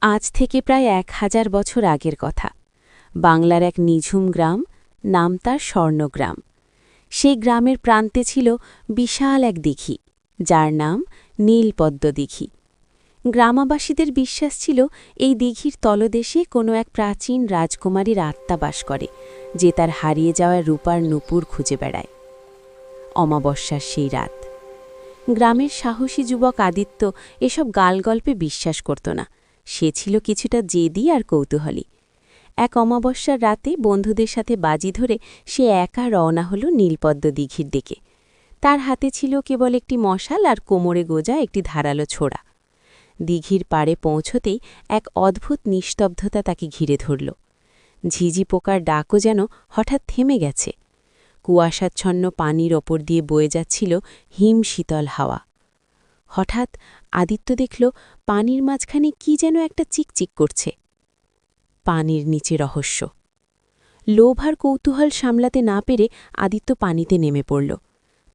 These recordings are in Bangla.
আজ থেকে প্রায় ১,০০০ বছর আগের কথা। বাংলার এক নিঝুম গ্রাম, নাম তার স্বর্ণগ্রাম। সেই গ্রামের প্রান্তে ছিল বিশাল এক দিঘি, যার নাম নীলপদ্ম দিঘি। গ্রামবাসীদের বিশ্বাস ছিল এই দিঘির তলদেশে কোনো এক প্রাচীন রাজকুমারীর আত্মা বাস করে, যে তার হারিয়ে যাওয়া রূপার নূপুর খুঁজে বেড়ায়। অমাবস্যার সেই রাত। গ্রামের সাহসী যুবক আদিত্য এসব গালগল্পে বিশ্বাস করত না। সে ছিল কিছুটা জেদি আর কৌতূহলী। এক অমাবস্যার রাতে বন্ধুদের সাথে বাজি ধরে সে একা রওনা হল নীলপদ্ম দিঘির দিকে। তার হাতে ছিল কেবল একটি মশাল আর কোমরে গোজা একটি ধারালো ছোড়া। দিঘির পাড়ে পৌঁছতেই এক অদ্ভুত নিস্তব্ধতা তাকে ঘিরে ধরল। ঝিঝি পোকার ডাকও যেন হঠাৎ থেমে গেছে। কুয়াশাচ্ছন্ন পানির ওপর দিয়ে বয়ে যাচ্ছিল হিম শীতল হাওয়া। হঠাৎ আদিত্য দেখল পানির মাঝখানে কি যেন একটা চিকচিক করছে। পানির নিচে রহস্য। লোভ আর কৌতূহল সামলাতে না পেরে আদিত্য পানিতে নেমে পড়ল।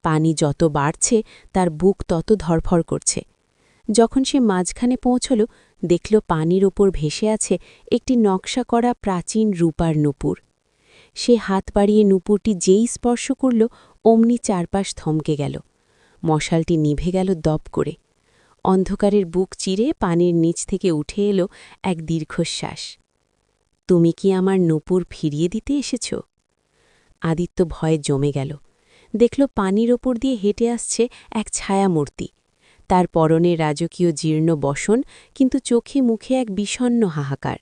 পানি যত বাড়ছে তার বুক তত ধরফর করছে। যখন সে মাঝখানে পৌঁছল, দেখল পানির ওপর ভেসে আছে একটি নকশা করা প্রাচীন রূপার নূপুর। সে হাত বাড়িয়ে নূপুরটি যেই স্পর্শ করল, অমনি চারপাশ থমকে গেল। মশালটি নিভে গেল দপ করে। অন্ধকারের বুক চিরে পানির নিচ থেকে উঠে এলো এক দীর্ঘশ্বাস। তুমি কি আমার নূপুর ফিরিয়ে দিতে এসেছ? আদিত্য ভয়ে জমে গেল। দেখল পানির ওপর দিয়ে হেঁটে আসছে এক ছায়ামূর্তি। তার পরনে রাজকীয় জীর্ণ বসন, কিন্তু চোখে মুখে এক বিষণ্ণ হাহাকার।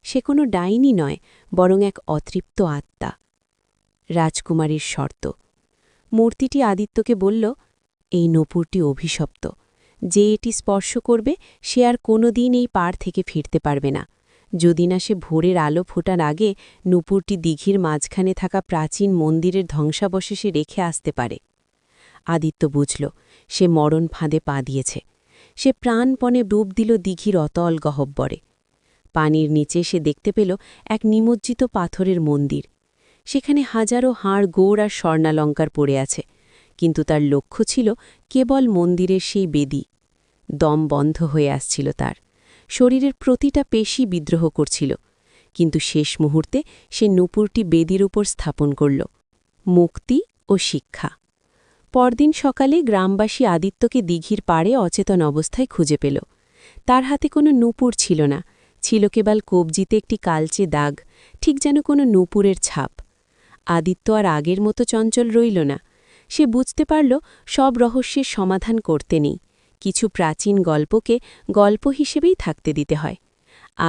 সে কোনো ডাইনি নয়, বরং এক অতৃপ্ত আত্মা। রাজকুমারীর শর্ত। মূর্তিটি আদিত্যকে বলল, এই নূপুরটি অভিশপ্ত। যে এটি স্পর্শ করবে সে আর কোনো দিন এই পাড় থেকে ফিরতে পারবে না, যদি না সে ভোরের আলো ফোটার আগে নূপুরটি দিঘির মাঝখানে থাকা প্রাচীন মন্দিরের ধ্বংসাবশেষে রেখে আসতে পারে। আদিত্য বুঝল সে মরণ ফাঁদে পা দিয়েছে। সে প্রাণপণে ডুব দিল দিঘির অতল গহ্বরে। পানির নিচে সে দেখতে পেল এক নিমজ্জিত পাথরের মন্দির। সেখানে হাজারো হাড় গোড় আর স্বর্ণালঙ্কার পড়ে আছে, কিন্তু তার লক্ষ্য ছিল কেবল মন্দিরের সেই বেদি। দম বন্ধ হয়ে আসছিল তার, শরীরের প্রতিটা পেশি বিদ্রোহ করছিল। কিন্তু শেষ মুহূর্তে সে নূপুরটি বেদির উপর স্থাপন করল। মুক্তি ও শিক্ষা। পরদিন সকালে গ্রামবাসী আদিত্যকে দিঘির পাড়ে অচেতন অবস্থায় খুঁজে পেল। তার হাতে কোনো নূপুর ছিল না, ছিল কেবল কবজিতে একটি কালচে দাগ, ঠিক যেন কোনো নূপুরের ছাপ। আদিত্য আর আগের মতো চঞ্চল রইল না। সে বুঝতে পারল সব রহস্যের সমাধান করতে নেই, কিছু প্রাচীন গল্পকে গল্প হিসেবেই থাকতে দিতে হয়।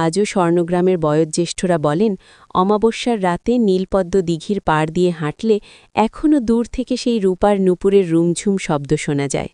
আজও স্বর্ণগ্রামের বয়োজ্যেষ্ঠরা বলেন, অমাবস্যার রাতে নীলপদ্ম দিঘির পাড় দিয়ে হাঁটলে এখনও দূর থেকে সেই রূপার নূপুরের রুমঝুম শব্দ শোনা যায়।